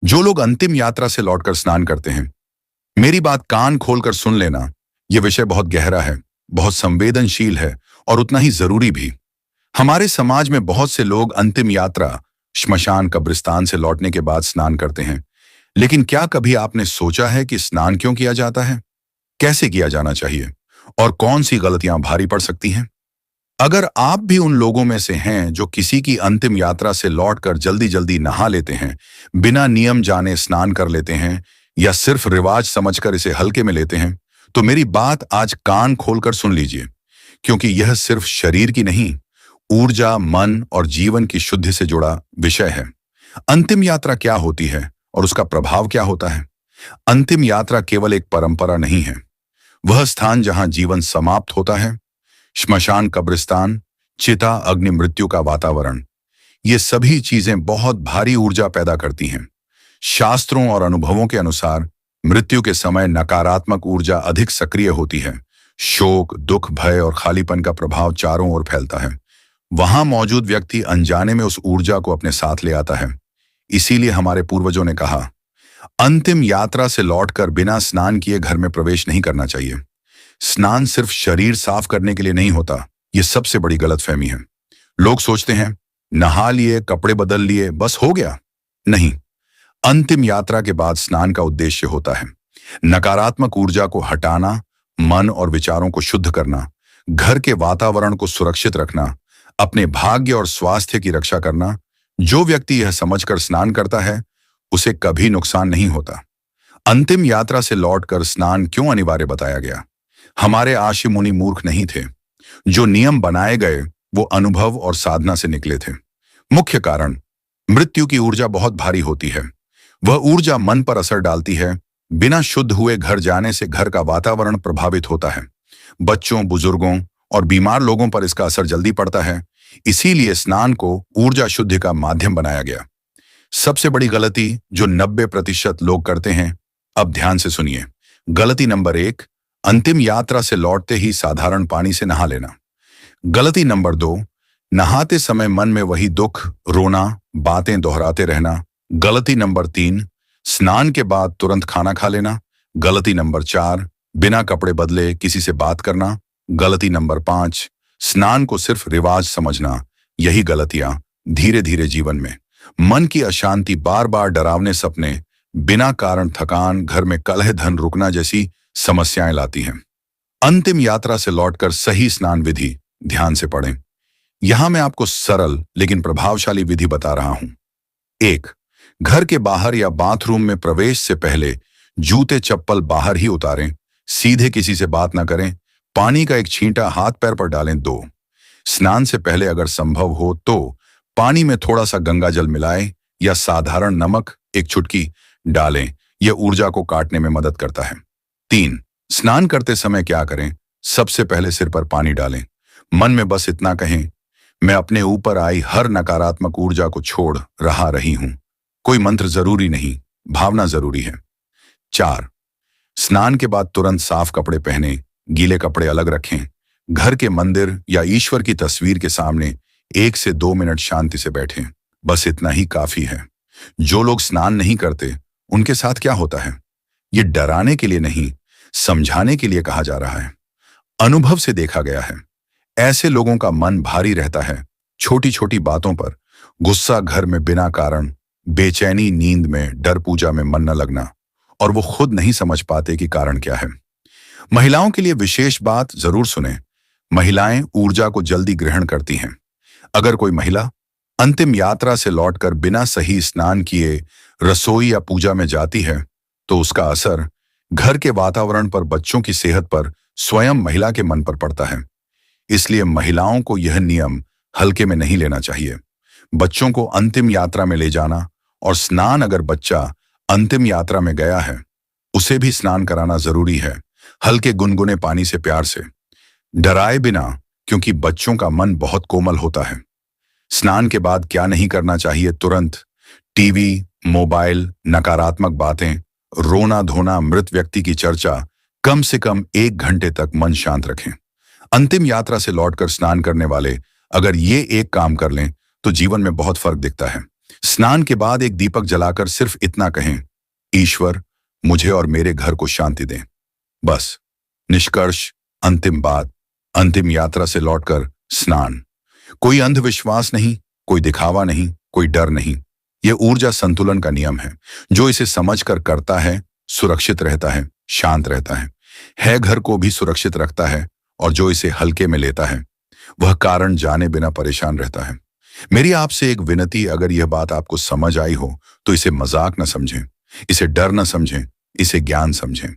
जो लोग अंतिम यात्रा से लौटकर स्नान करते हैं, मेरी बात कान खोलकर सुन लेना। यह विषय बहुत गहरा है, बहुत संवेदनशील है और उतना ही जरूरी भी। हमारे समाज में बहुत से लोग अंतिम यात्रा, श्मशान कब्रिस्तान से लौटने के बाद स्नान करते हैं। लेकिन क्या कभी आपने सोचा है कि स्नान क्यों किया जाता है, कैसे किया जाना चाहिए और कौन सी गलतियां भारी पड़ सकती हैं? अगर आप भी उन लोगों में से हैं जो किसी की अंतिम यात्रा से लौटकर जल्दी जल्दी नहा लेते हैं, बिना नियम जाने स्नान कर लेते हैं या सिर्फ रिवाज समझकर इसे हल्के में लेते हैं, तो मेरी बात आज कान खोलकर सुन लीजिए, क्योंकि यह सिर्फ शरीर की नहीं, ऊर्जा, मन और जीवन की शुद्धि से जुड़ा विषय है। अंतिम यात्रा क्या होती है और उसका प्रभाव क्या होता है? अंतिम यात्रा केवल एक परंपरा नहीं है, वह स्थान जहां जीवन समाप्त होता है। श्मशान, कब्रिस्तान, चिता, अग्नि, मृत्यु का वातावरण, ये सभी चीजें बहुत भारी ऊर्जा पैदा करती हैं। शास्त्रों और अनुभवों के अनुसार मृत्यु के समय नकारात्मक ऊर्जा अधिक सक्रिय होती है। शोक, दुख, भय और खालीपन का प्रभाव चारों ओर फैलता है। वहां मौजूद व्यक्ति अनजाने में उस ऊर्जा को अपने साथ ले आता है। इसीलिए हमारे पूर्वजों ने कहा, अंतिम यात्रा से लौटकर बिना स्नान किए घर में प्रवेश नहीं करना चाहिए। स्नान सिर्फ शरीर साफ करने के लिए नहीं होता, यह सबसे बड़ी गलतफहमी है। लोग सोचते हैं नहा लिए, कपड़े बदल लिए, बस हो गया। नहीं, अंतिम यात्रा के बाद स्नान का उद्देश्य होता है नकारात्मक ऊर्जा को हटाना, मन और विचारों को शुद्ध करना, घर के वातावरण को सुरक्षित रखना, अपने भाग्य और स्वास्थ्य की रक्षा करना। जो व्यक्ति यह समझकर स्नान करता है, उसे कभी नुकसान नहीं होता। अंतिम यात्रा से लौटकर स्नान क्यों अनिवार्य बताया गया? हमारे आशी मुनि मूर्ख नहीं थे। जो नियम बनाए गए वो अनुभव और साधना से निकले थे। मुख्य कारण, मृत्यु की ऊर्जा बहुत भारी होती है। वह ऊर्जा मन पर असर डालती है। बिना शुद्ध हुए घर जाने से घर का वातावरण प्रभावित होता है। बच्चों, बुजुर्गों और बीमार लोगों पर इसका असर जल्दी पड़ता है। इसीलिए स्नान को ऊर्जा शुद्धि का माध्यम बनाया गया। सबसे बड़ी गलती जो 90% लोग करते हैं, अब ध्यान से सुनिए। गलती नंबर 1, अंतिम यात्रा से लौटते ही साधारण पानी से नहा लेना। गलती नंबर 2, नहाते समय मन में वही दुख, रोना, बातें दोहराते रहना। गलती नंबर 3, स्नान के बाद तुरंत खाना खा लेना। गलती नंबर 4, बिना कपड़े बदले किसी से बात करना। गलती नंबर 5, स्नान को सिर्फ रिवाज समझना। यही गलतियां धीरे धीरे जीवन में मन की अशांति, बार बार डरावने सपने, बिना कारण थकान, घर में कलह, धन रुकना जैसी समस्याएं लाती हैं। अंतिम यात्रा से लौटकर सही स्नान विधि ध्यान से पढ़ें। यहां मैं आपको सरल लेकिन प्रभावशाली विधि बता रहा हूं। 1, घर के बाहर या बाथरूम में प्रवेश से पहले जूते चप्पल बाहर ही उतारें। सीधे किसी से बात ना करें। पानी का एक छींटा हाथ पैर पर डालें। 2, स्नान से पहले अगर संभव हो तो पानी में थोड़ा सा गंगा जल मिलाएं या साधारण नमक एक चुटकी डालें। यह ऊर्जा को काटने में मदद करता है। 3, स्नान करते समय क्या करें? सबसे पहले सिर पर पानी डालें। मन में बस इतना कहें, मैं अपने ऊपर आई हर नकारात्मक ऊर्जा को छोड़ रही हूं। कोई मंत्र जरूरी नहीं, भावना जरूरी है। 4, स्नान के बाद तुरंत साफ कपड़े पहने, गीले कपड़े अलग रखें। घर के मंदिर या ईश्वर की तस्वीर के सामने 1 से 2 मिनट शांति से बैठें। बस इतना ही काफी है। जो लोग स्नान नहीं करते, उनके साथ क्या होता है? ये डराने के लिए नहीं, समझाने के लिए कहा जा रहा है। अनुभव से देखा गया है, ऐसे लोगों का मन भारी रहता है। छोटी छोटी बातों पर गुस्सा, घर में बिना कारण, बेचैनी, नींद में डर, पूजा में मन न लगना, और वो खुद नहीं समझ पाते कि कारण क्या है। महिलाओं के लिए विशेष बात जरूर सुने। महिलाएं ऊर्जा को जल्दी ग्रहण करती हैं। अगर कोई महिला अंतिम यात्रा से लौटकर बिना सही स्नान किए रसोई या पूजा में जाती है, तो उसका असर घर के वातावरण पर, बच्चों की सेहत पर, स्वयं महिला के मन पर पड़ता है। इसलिए महिलाओं को यह नियम हल्के में नहीं लेना चाहिए। बच्चों को अंतिम यात्रा में ले जाना और स्नान, अगर बच्चा अंतिम यात्रा में गया है, उसे भी स्नान कराना जरूरी है। हल्के गुनगुने पानी से, प्यार से, डराए बिना, क्योंकि बच्चों का मन बहुत कोमल होता है। स्नान के बाद क्या नहीं करना चाहिए? तुरंत टीवी, मोबाइल, नकारात्मक बातें, रोना धोना, मृत व्यक्ति की चर्चा, कम से कम 1 घंटे तक मन शांत रखें। अंतिम यात्रा से लौटकर स्नान करने वाले अगर ये एक काम कर लें तो जीवन में बहुत फर्क दिखता है। स्नान के बाद एक दीपक जलाकर सिर्फ इतना कहें, ईश्वर मुझे और मेरे घर को शांति दें। बस। निष्कर्ष, अंतिम बात, अंतिम यात्रा से लौटकर स्नान। कोई अंधविश्वास नहीं, कोई दिखावा नहीं, कोई डर नहीं। यह ऊर्जा संतुलन का नियम है। जो इसे समझकर करता है सुरक्षित रहता है, शांत रहता है घर को भी सुरक्षित रखता है, और जो इसे हल्के में लेता है वह कारण जाने बिना परेशान रहता है। मेरी आपसे एक विनती, अगर यह बात आपको समझ आई हो तो इसे मजाक न समझें, इसे डर न समझें, इसे ज्ञान समझें।